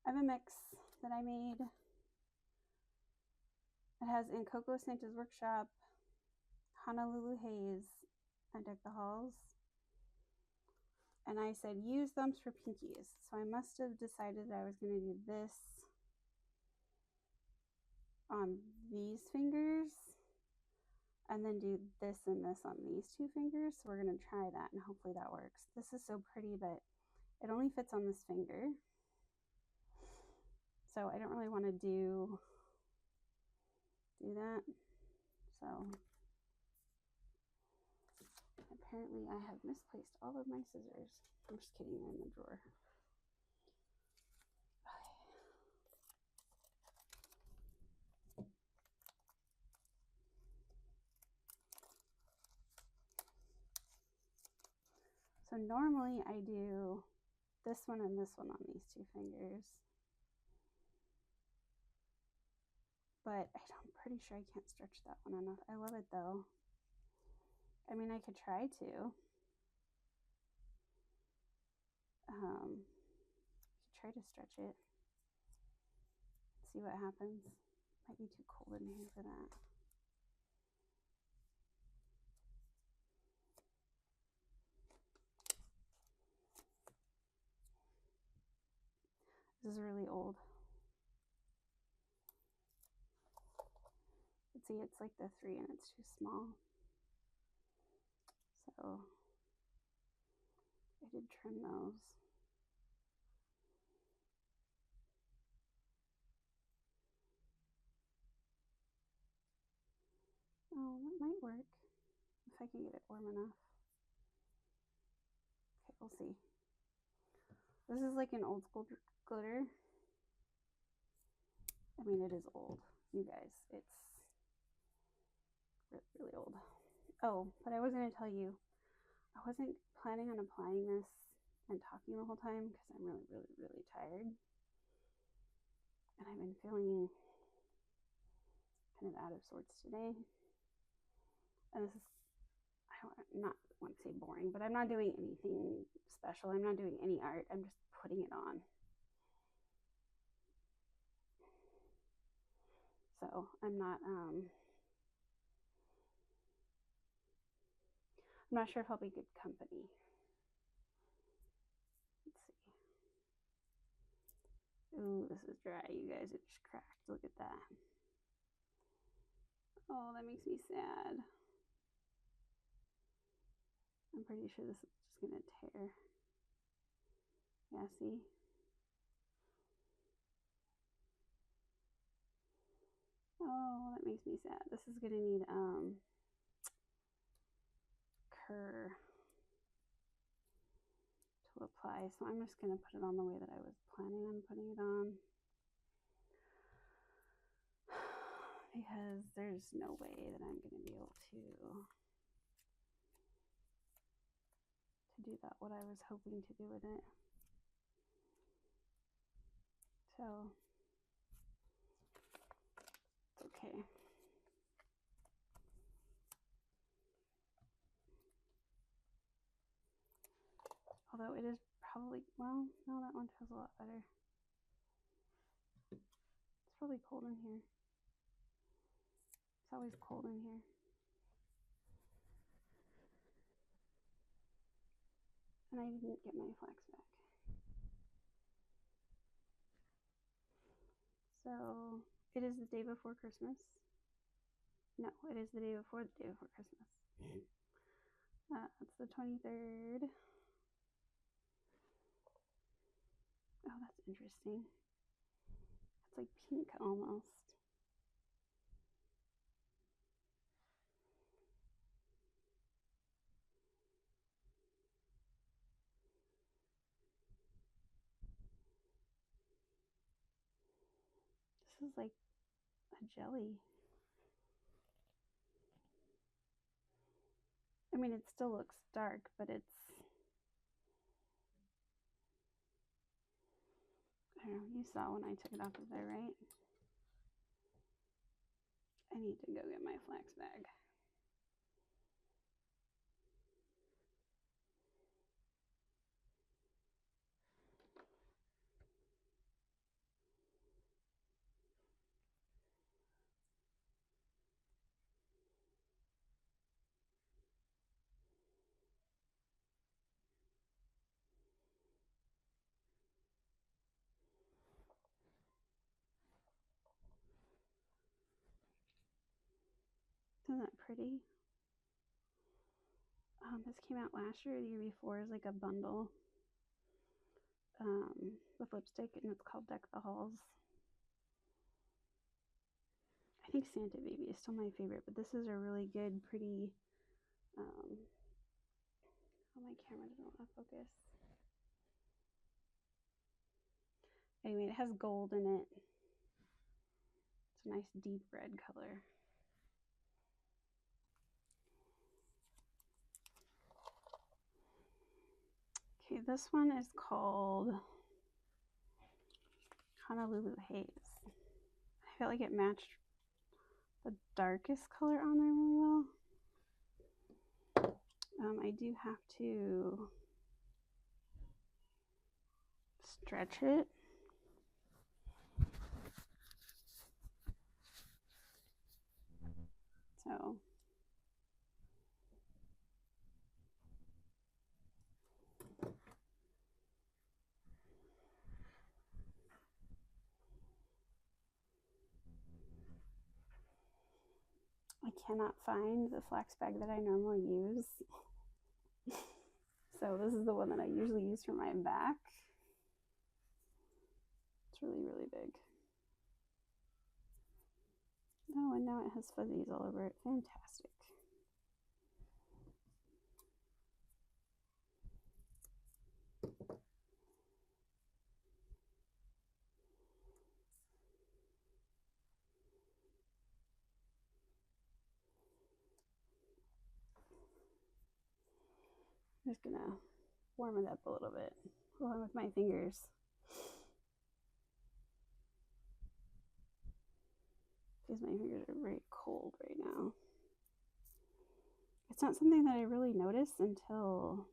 I have a mix that I made. It has in Coco Santa's Workshop, Honolulu Haze, and Deck the Halls. And I said use thumbs for pinkies. So I must have decided that I was going to do this on these fingers and then do this and this on these two fingers. So we're going to try that and hopefully that works. This is so pretty, but it only fits on this finger. So I don't really want to do that. So apparently I have misplaced all of my scissors. I'm just kidding, they're in the drawer. So normally I do this one and this one on these two fingers. But I'm pretty sure I can't stretch that one enough. I love it though. I mean, I could try to. Try to stretch it. See what happens. Might be too cold in here for that. This is really old. But see, it's like the 3 and it's too small. So I did trim those. Oh, that might work if I can get it warm enough. Okay, we'll see. This is like an old school glitter. I mean, it is old, you guys. It's really, really old. Oh, but I was going to tell you, I wasn't planning on applying this and talking the whole time because I'm really, really, really tired. And I've been feeling kind of out of sorts today. And this is, I don't not want to say boring, but I'm not doing anything special. I'm not doing any art. I'm just putting it on. So I'm not sure if I'll be good company. Let's see. Ooh, this is dry, you guys. It just cracked. Look at that. Oh, that makes me sad. I'm pretty sure this is just gonna tear. Yeah, see? Oh, that makes me sad. This is gonna need cur to apply. So I'm just gonna put it on the way that I was planning on putting it on. Because there's no way that I'm gonna be able to do that, what I was hoping to do with it. So it's okay. Although it is probably, well, no, that one feels a lot better. It's probably cold in here. It's always cold in here. And I didn't get my flax back. So it is the day before Christmas. No, it is the day before Christmas. It's the 23rd. Oh, that's interesting. It's like pink almost. This is like a jelly. I mean, it still looks dark, but it's, I don't know, you saw when I took it off of there, right? I need to go get my flax bag. Isn't that pretty? This came out last year or the year before as like a bundle with lipstick, and it's called Deck the Halls. I think Santa Baby is still my favorite, but this is a really good, pretty, oh, my camera doesn't want to focus. Anyway, it has gold in it. It's a nice deep red color. Okay, this one is called Honolulu Haze. I felt like it matched the darkest color on there really well. I do have to stretch it. So I cannot find the flax bag that I normally use. So this is the one that I usually use for my back. It's really, really big. Oh, and now it has fuzzies all over it. Fantastic. I'm just gonna warm it up a little bit along with my fingers. Because my fingers are very cold right now. It's not something that I really notice until,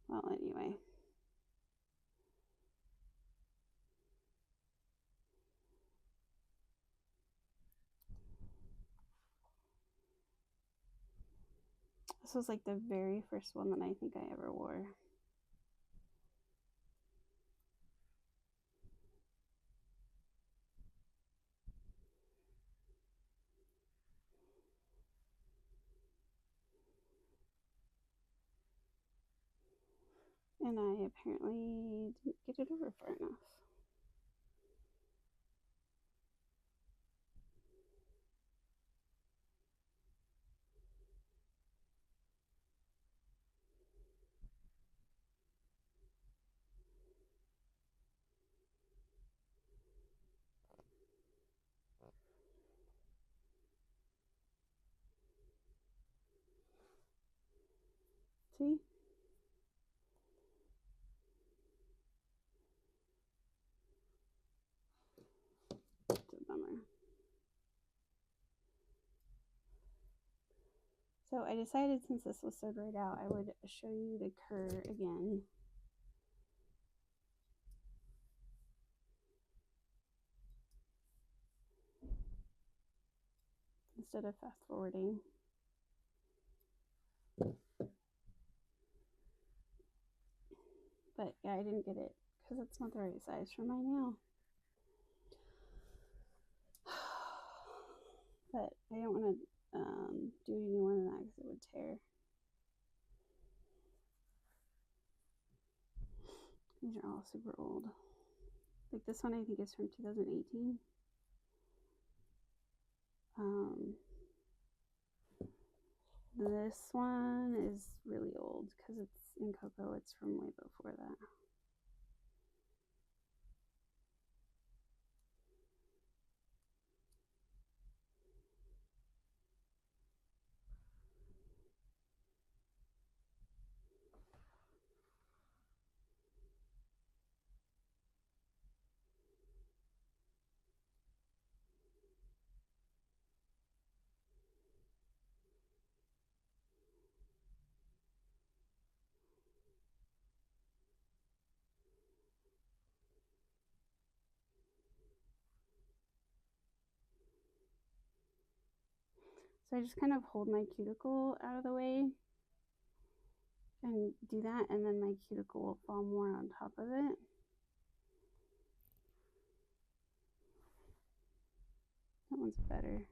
well, anyway. This was like the very first one that I think I ever wore. And I apparently didn't get it over far enough. See? It's a bummer. So I decided, since this was so grayed out, I would show you the cur again. Instead of fast forwarding. But yeah, I didn't get it because it's not the right size for my nail. But I don't want to do any more than that because it would tear. These are all super old. Like this one I think is from 2018. This one is really old because it's in cocoa. It's from way before that. So I just kind of hold my cuticle out of the way and do that, and then my cuticle will fall more on top of it. That one's better.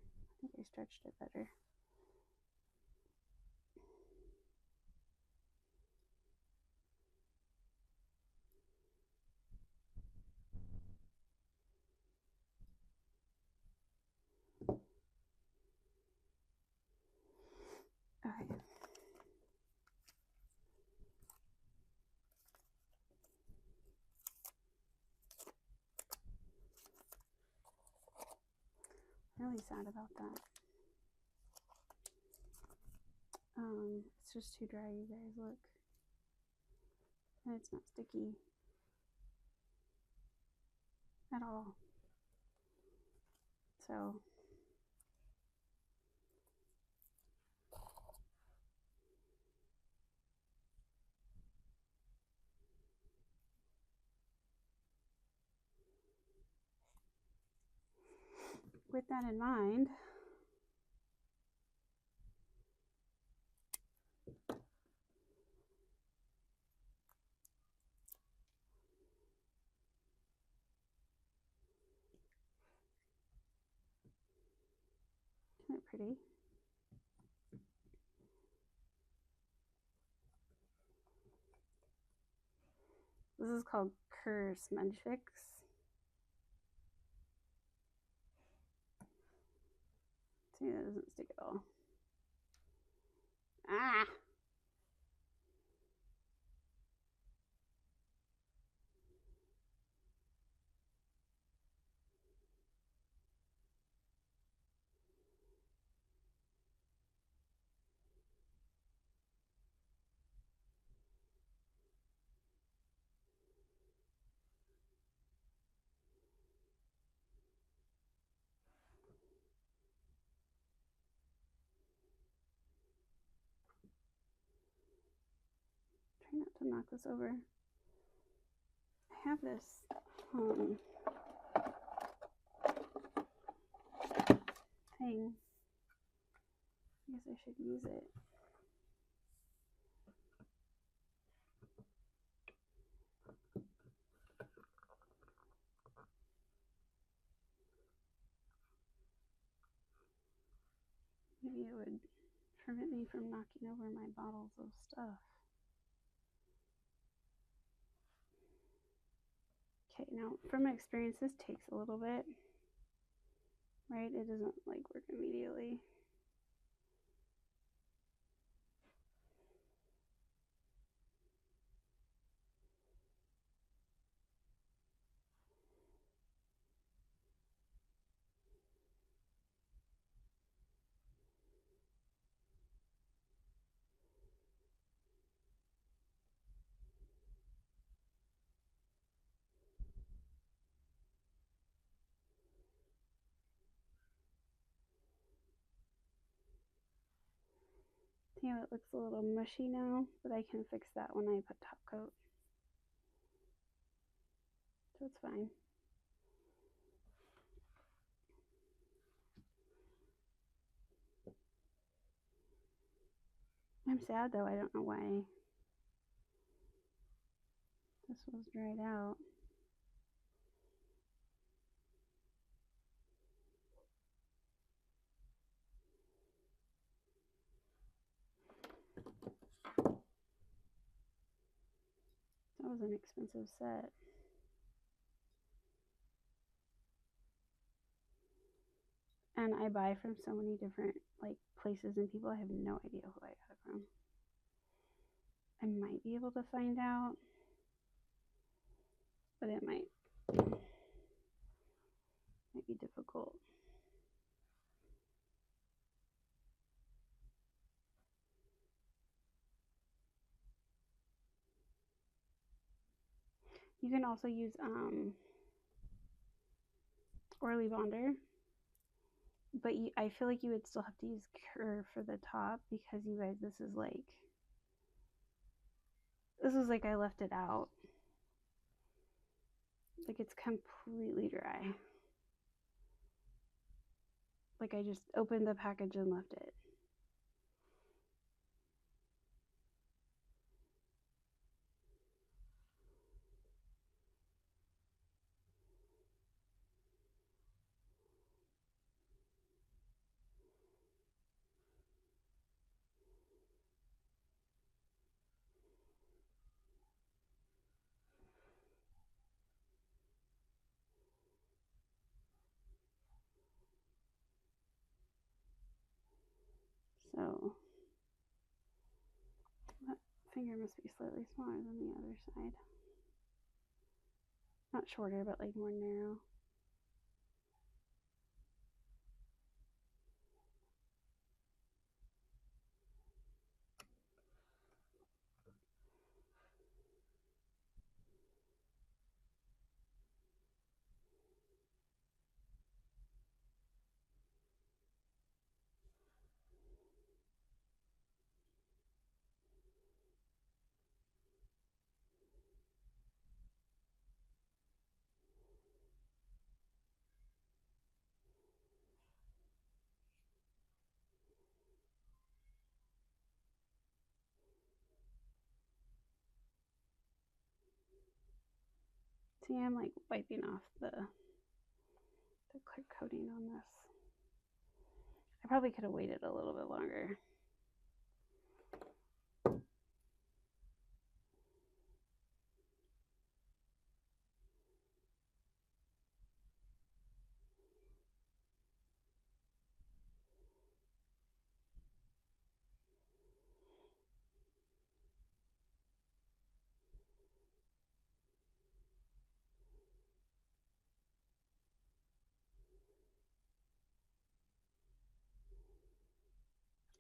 I think I stretched it better. Okay. Really sad about that. It's just too dry, you guys, look. And it's not sticky at all. So with that in mind, isn't it pretty? This is called Kerr Smudge Fix. See, that doesn't stick at all. Ah! Try not to knock this over. I have this thing. I guess I should use it. Maybe it would prevent me from knocking over my bottles of stuff. Okay, now from my experience, this takes a little bit, right? It doesn't like work immediately. See how it looks a little mushy now, but I can fix that when I put top coat. So it's fine. I'm sad though, I don't know why this was dried out. That was an expensive set. And I buy from so many different like places and people. I have no idea who I got it from. I might be able to find out, but it might be difficult. You can also use Orly Bonder, but I feel like you would still have to use Kerr for the top because you guys, this is like I left it out. Like it's completely dry. Like I just opened the package and left it. So that finger must be slightly smaller than the other side. Not shorter, but like more narrow. See, I'm like wiping off the clear coating on this. I probably could have waited a little bit longer.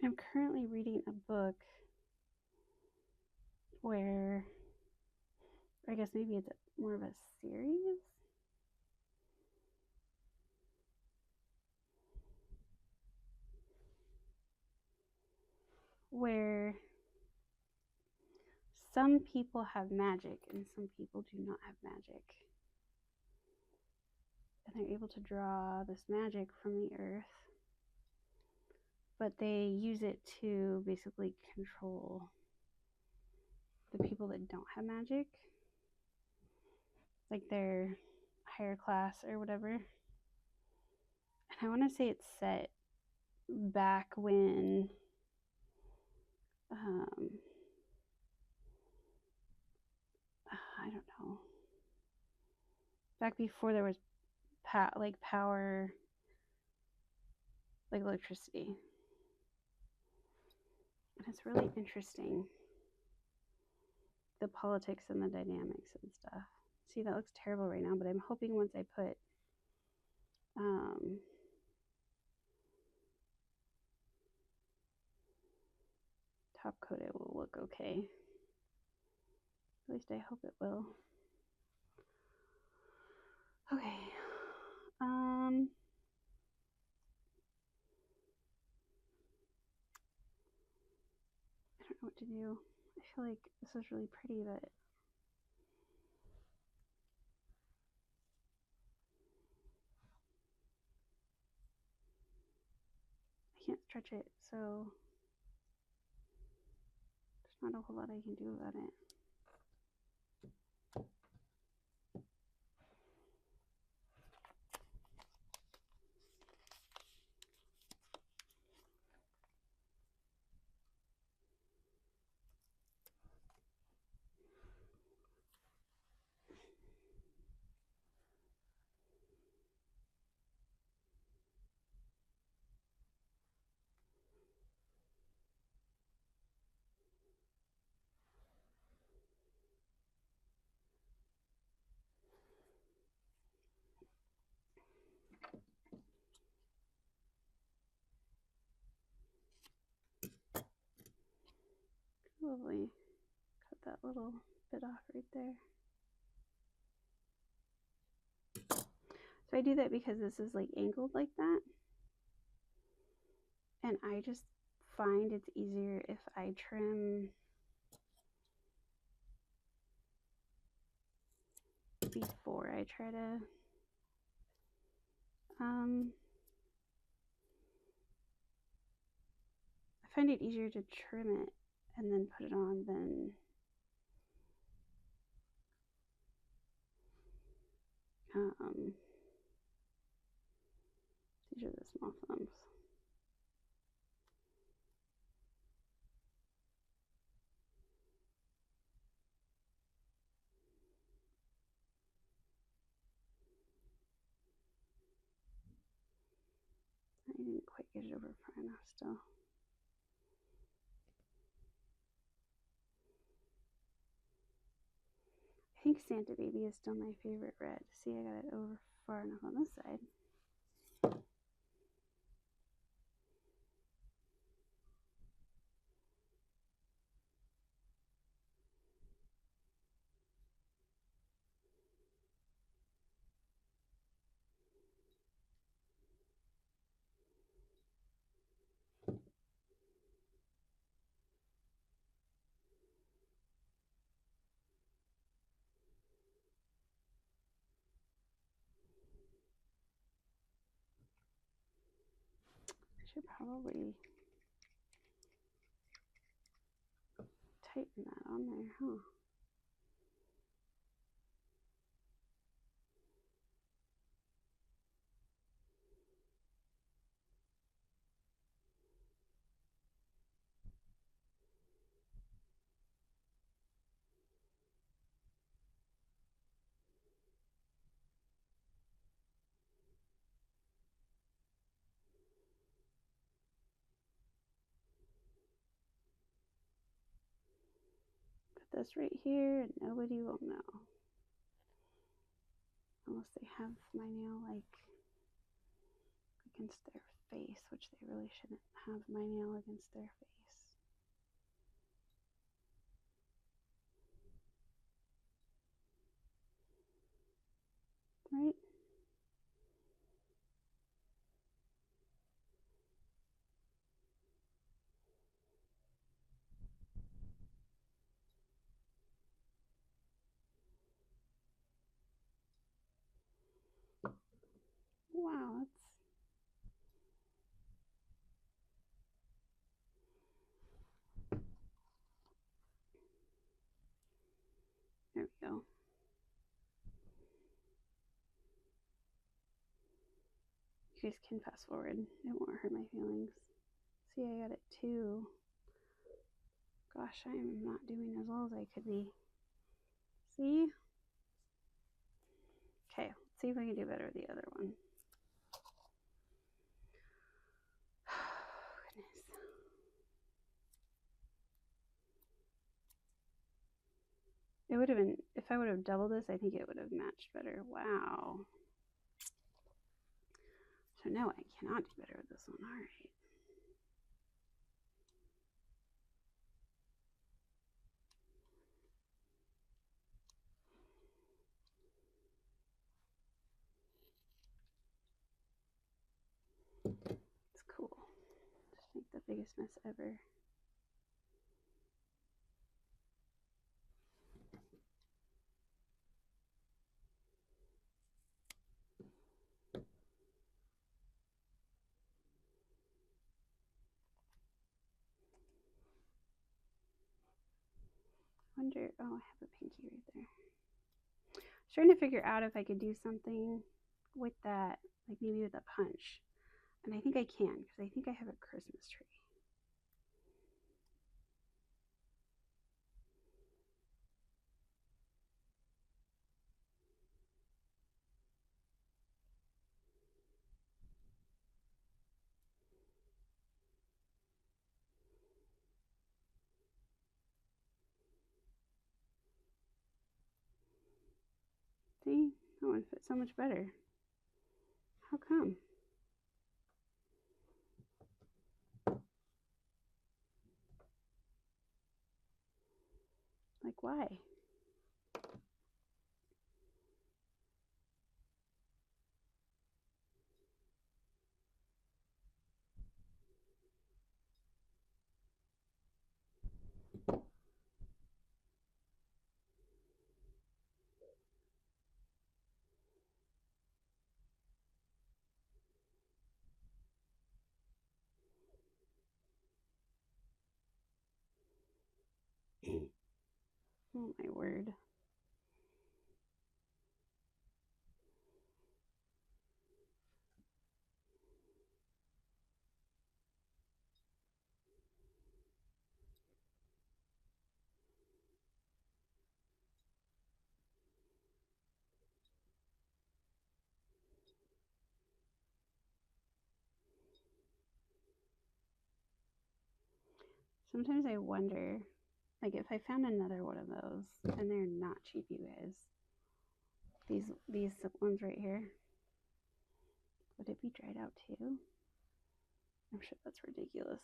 I'm currently reading a book where, I guess maybe it's more of a series. Where some people have magic and some people do not have magic. And they're able to draw this magic from the earth, but they use it to basically control the people that don't have magic, like their higher class or whatever. And I want to say it's set back when I don't know, back before there was power, like electricity. And it's really interesting, the politics and the dynamics and stuff. See, that looks terrible right now, but I'm hoping once I put top coat, it will look okay. At least I hope it will. Okay. I don't know what to do. I feel like this is really pretty, but I can't stretch it, so there's not a whole lot I can do about it. Lovely. Cut that little bit off right there. So I do that because this is like angled like that. And I just find it's easier if I trim before I try to I find it easier to trim it and then put it on than these are the small thumbs. I didn't quite get it over far enough still. I think Santa Baby is still my favorite red. See, I got it over far enough on this side. Should probably tighten that on there, huh? Put this right here and nobody will know. Unless they have my nail like against their face, which they really shouldn't have my nail against their face. Right? Wow, that's there we go. You guys can fast forward. It won't hurt my feelings. See, I got it too. Gosh, I'm not doing as well as I could be. See? Okay, let's see if I can do better with the other one. Goodness. It would have been, if I would have doubled this, I think it would have matched better. Wow. So no, I cannot do better with this one. All right. It's cool. Just make the biggest mess ever. Wonder, oh, I have a pinky right there. I was trying to figure out if I could do something with that, like maybe with a punch. And I think I can, because I think I have a Christmas tree. See, that one fits so much better. How come? Like, why? Oh my word. Sometimes I wonder Like if I found another one of those, and they're not cheap, you guys. These ones right here. Would it be dried out too? I'm sure that's ridiculous.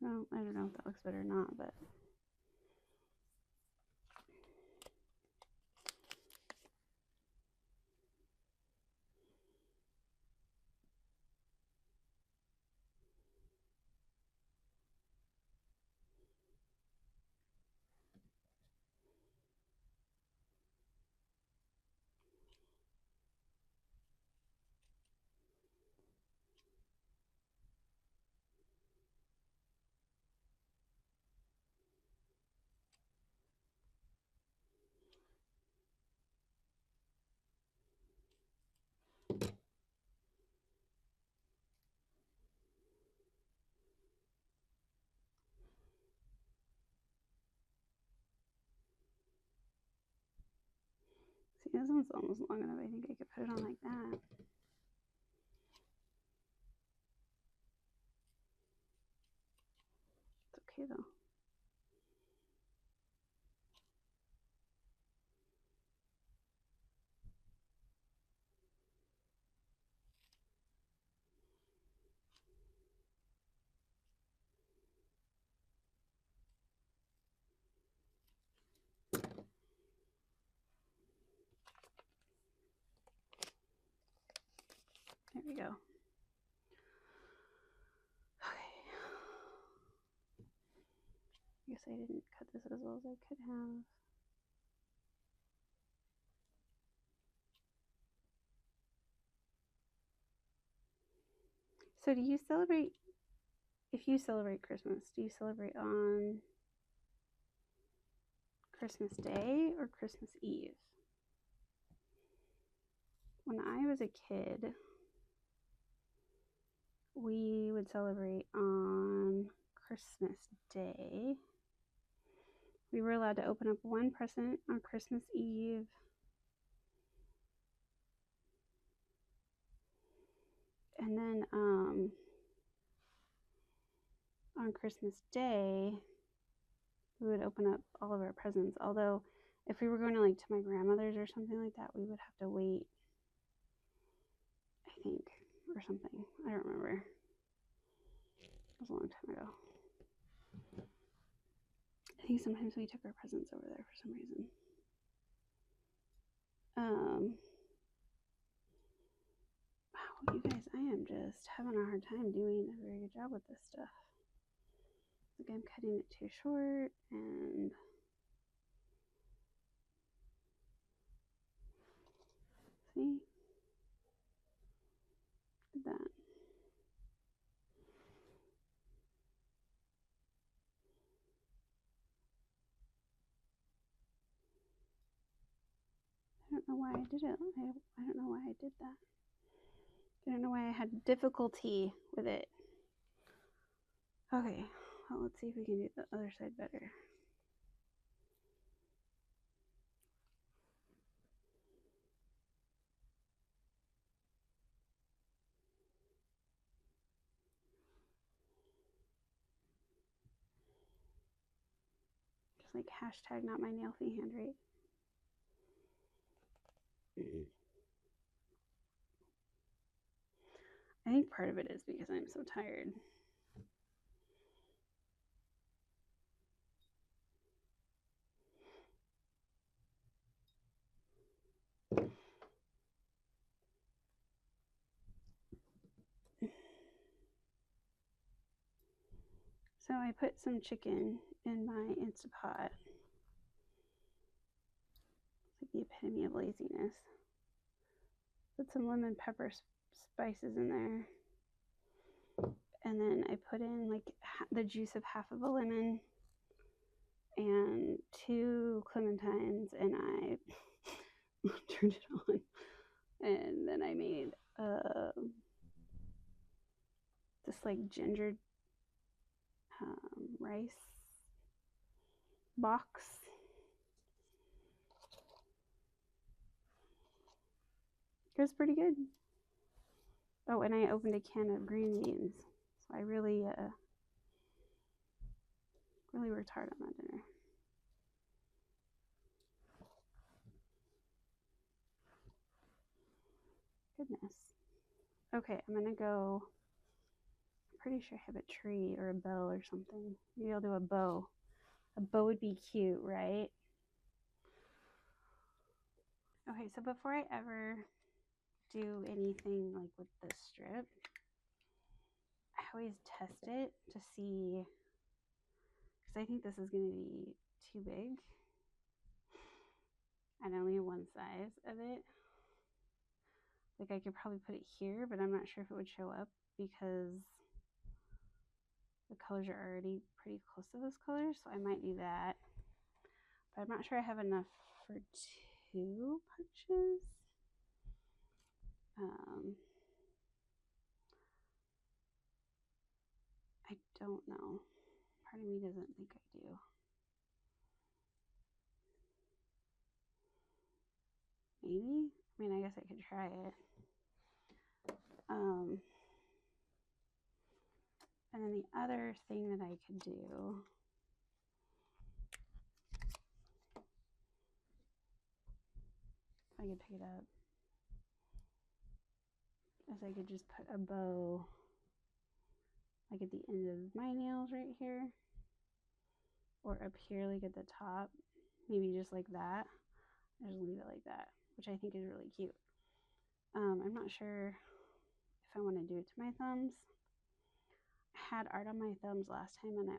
Well, I don't know if that looks better or not, but see, this one's almost long enough. I think I could put it on like that. It's okay though. There we go. Okay. I guess I didn't cut this as well as I could have. So do you celebrate, if you celebrate Christmas, do you celebrate on Christmas Day or Christmas Eve? When I was a kid, we would celebrate on Christmas Day. We were allowed to open up one present on Christmas Eve. And then on Christmas Day, we would open up all of our presents. Although if we were going to like to my grandmother's or something like that, we would have to wait, I think, or something. I don't remember. It was a long time ago. I think sometimes we took our presents over there for some reason. Wow, you guys, I am just having a hard time doing a very good job with this stuff. Like I'm cutting it too short, and see, did that. I don't know why I did it. I don't know why I did that. I don't know why I had difficulty with it. Okay, well, let's see if we can do the other side better. Just like hashtag not my nail fee hand, right? I think part of it is because I'm so tired. So I put some chicken in my Instapot. It's like the epitome of laziness. Put some lemon pepper spices in there. And then I put in like the juice of half of a lemon and 2 clementines, and I turned it on. And then I made this like ginger rice box. It was pretty good. Oh, and I opened a can of green beans. So I really worked hard on that dinner. Goodness. Okay, I'm gonna go. I'm pretty sure I have a tree or a bow or something. Maybe I'll do a bow. A bow would be cute, right? Okay, so before I ever do anything like with this strip, I always test it to see, because I think this is going to be too big. And only one size of it. Like I could probably put it here, but I'm not sure if it would show up because the colors are already pretty close to this color, so I might do that. But I'm not sure I have enough for 2 punches. I don't know. Part of me doesn't think I do. Maybe? I mean, I guess I could try it. And then the other thing that I could do, if I could pick it up, is I could just put a bow like at the end of my nails right here, or up here like at the top, maybe just like that. I just leave it like that, which I think is really cute. I'm not sure if I want to do it to my thumbs. I had art on my thumbs last time and I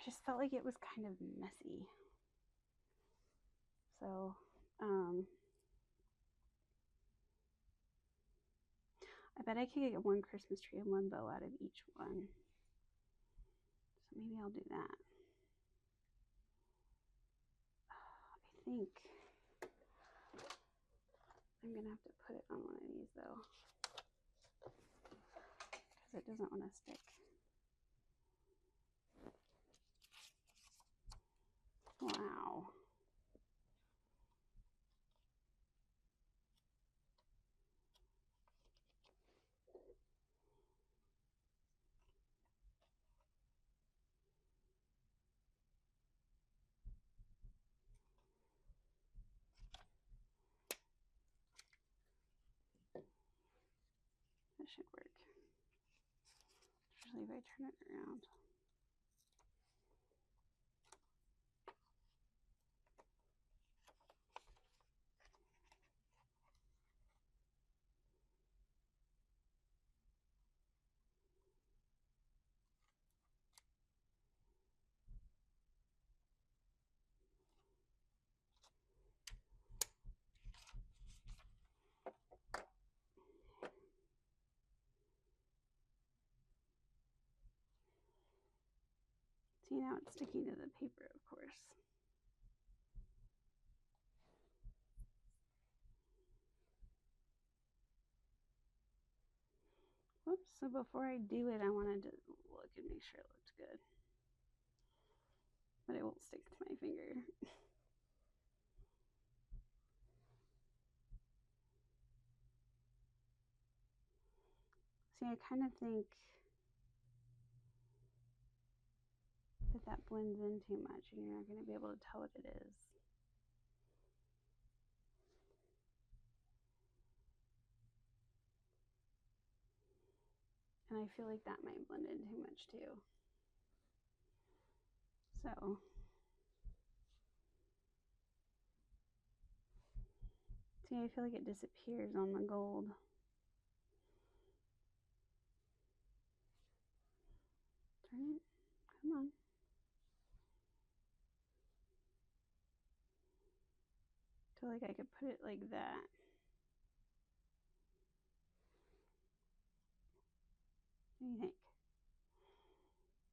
just felt like it was kind of messy. So, I bet I could get 1 Christmas tree and 1 bow out of each one. So maybe I'll do that. I think I'm going to have to put it on one of these though, because it doesn't want to stick. Wow. That should work. Especially if I turn it around. See, now it's sticking to the paper, of course. Whoops, so before I do it, I wanted to look and make sure it looked good. But it won't stick to my finger. See, I kind of think that blends in too much and you're not going to be able to tell what it is. And I feel like that might blend in too much too. So, see, I feel like it disappears on the gold. Turn it. Come on. I feel like I could put it like that. What do you think?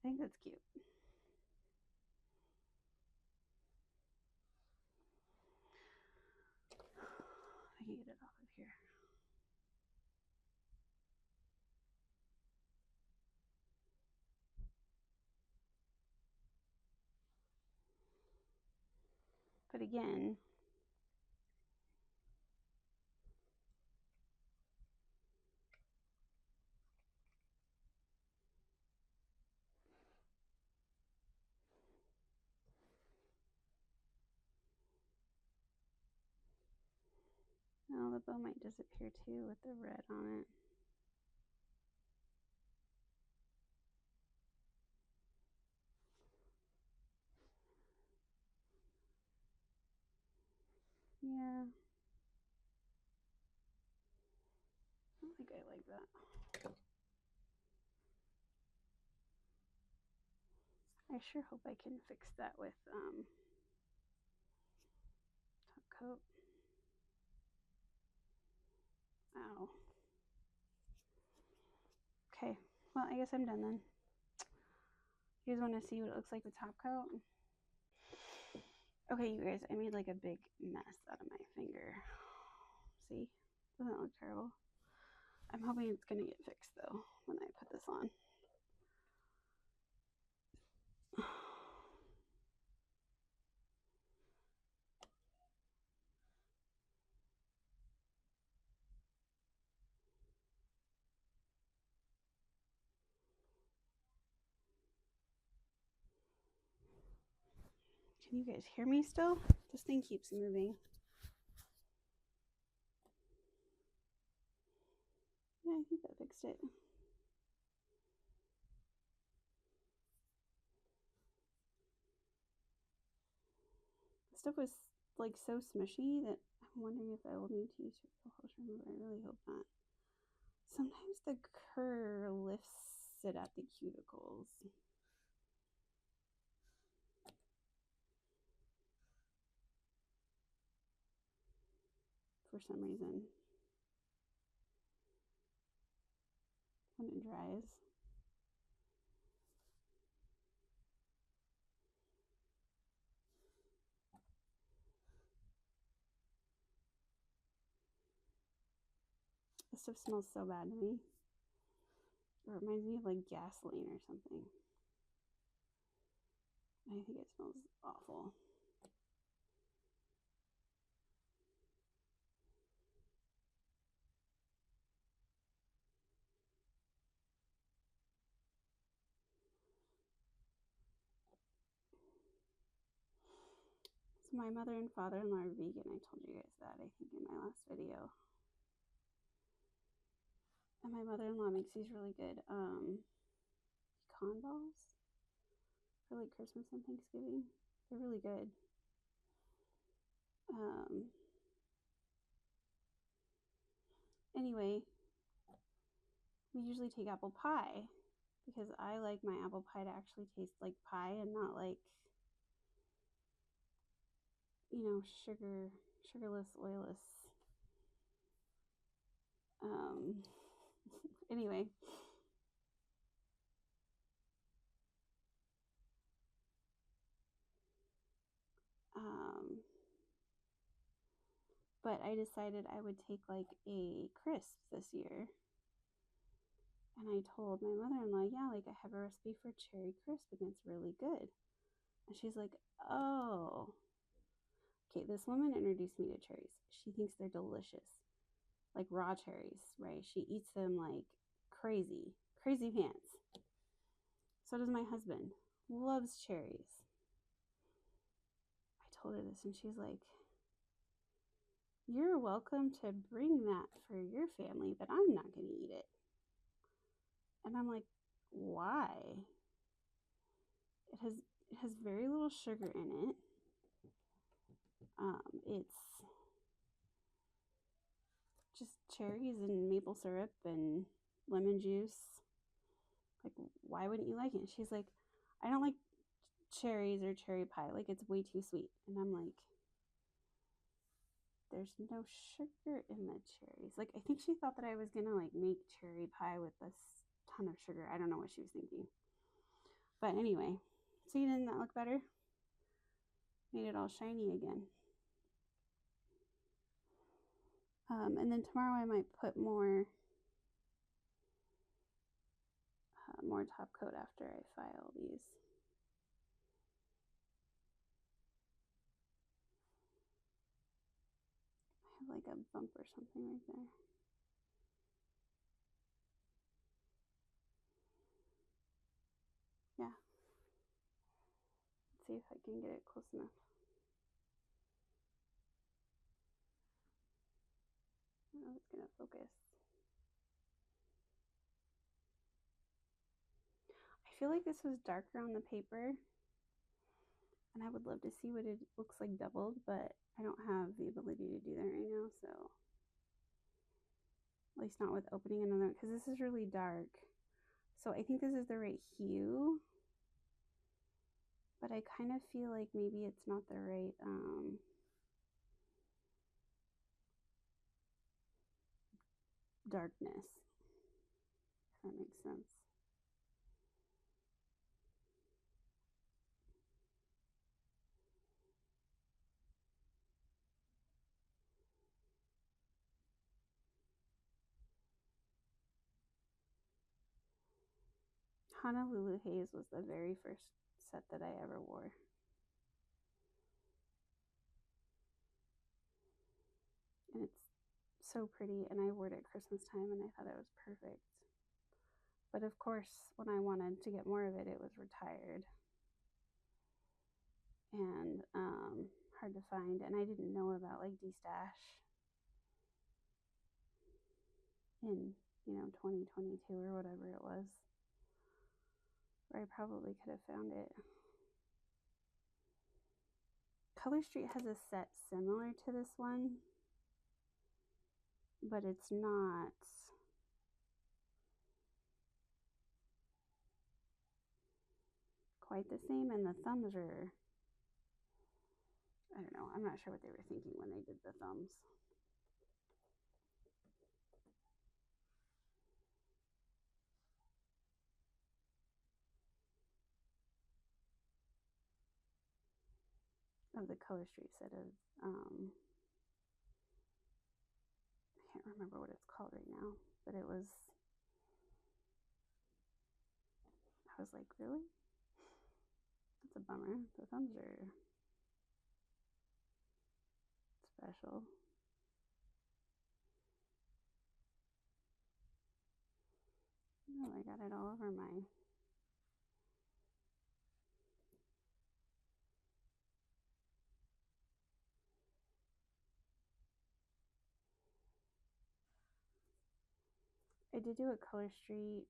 I think that's cute. I can get it off of here. But again, oh, the bow might disappear too with the red on it. Yeah. I don't think I like that. I sure hope I can fix that with top coat. Ow. Okay, well, I guess I'm done then. You guys want to see what it looks like with top coat? Okay, you guys, I made like a big mess out of my finger. See? Doesn't it look terrible? I'm hoping it's going to get fixed though when I put this on. Can you guys hear me still? This thing keeps moving. Yeah, I think that fixed it. The stuff was like so smushy that I'm wondering if I will need to use cuticle hose remover. I really hope not. Sometimes the cur lifts it at the cuticles. For some reason. When it dries. This stuff smells so bad to me. It reminds me of like gasoline or something. I think it smells awful. So my mother and father-in-law are vegan. I told you guys that, I think, in my last video. And my mother-in-law makes these really good pecan balls for like Christmas and Thanksgiving. They're really good. Anyway, we usually take apple pie because I like my apple pie to actually taste like pie and not like, you know, sugarless, oilless. Anyway, but I decided I would take like a crisp this year. And I told my mother-in-law, yeah, like I have a recipe for cherry crisp and it's really good. And she's like, oh. Okay, this woman introduced me to cherries. She thinks they're delicious. Like raw cherries, right? She eats them like crazy. Crazy pants. So does my husband. Loves cherries. I told her this and she's like, you're welcome to bring that for your family, but I'm not going to eat it. And I'm like, why? It has very little sugar in it. It's just cherries and maple syrup and lemon juice. Like, why wouldn't you like it? And she's like, I don't like cherries or cherry pie. Like, it's way too sweet. And I'm like, there's no sugar in the cherries. Like, I think she thought that I was gonna like make cherry pie with this ton of sugar. I don't know what she was thinking. But anyway, see, didn't that look better? Made it all shiny again. And then tomorrow I might put more top coat after I file these. like a bump or something right there. Yeah. Let's see if I can get it close enough. I don't know if it's gonna focus. I feel like this was darker on the paper, and I would love to see what it looks like doubled, but I don't have the ability to do that right now, so at least not with opening another, because this is really dark. So I think this is the right hue, but I kind of feel like maybe it's not the right darkness, if that makes sense. Honolulu Haze was the very first set that I ever wore. And it's so pretty, and I wore it at Christmas time, and I thought it was perfect. But of course, when I wanted to get more of it, it was retired and hard to find, and I didn't know about like D-Stash in 2022 or whatever it was, where I probably could have found it. Color Street has a set similar to this one, but it's not quite the same, and the thumbs are, I don't know, I'm not sure what they were thinking when they did the thumbs. Of the Color Street set of, I can't remember what it's called right now, but it was, I was like, really? That's a bummer. The thumbs are special. Oh, I got it all over my, I did do a Color Street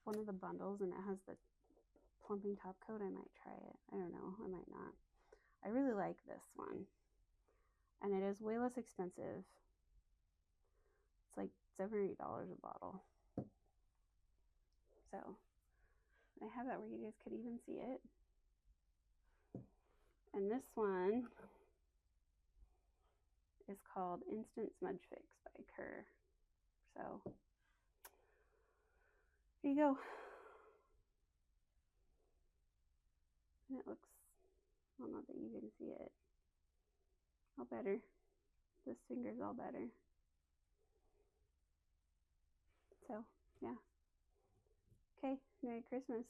one of the bundles, and it has the plumping top coat. I might try it. I don't know. I might not. I really like this one, and it is way less expensive. It's like $7 or $8 a bottle. So I have that where you guys could even see it. And this one is called Instant Smudge Fix by Kerr. So here you go. And it looks, well, not that you can see it, all better. This finger's all better. So, yeah. Okay, Merry Christmas.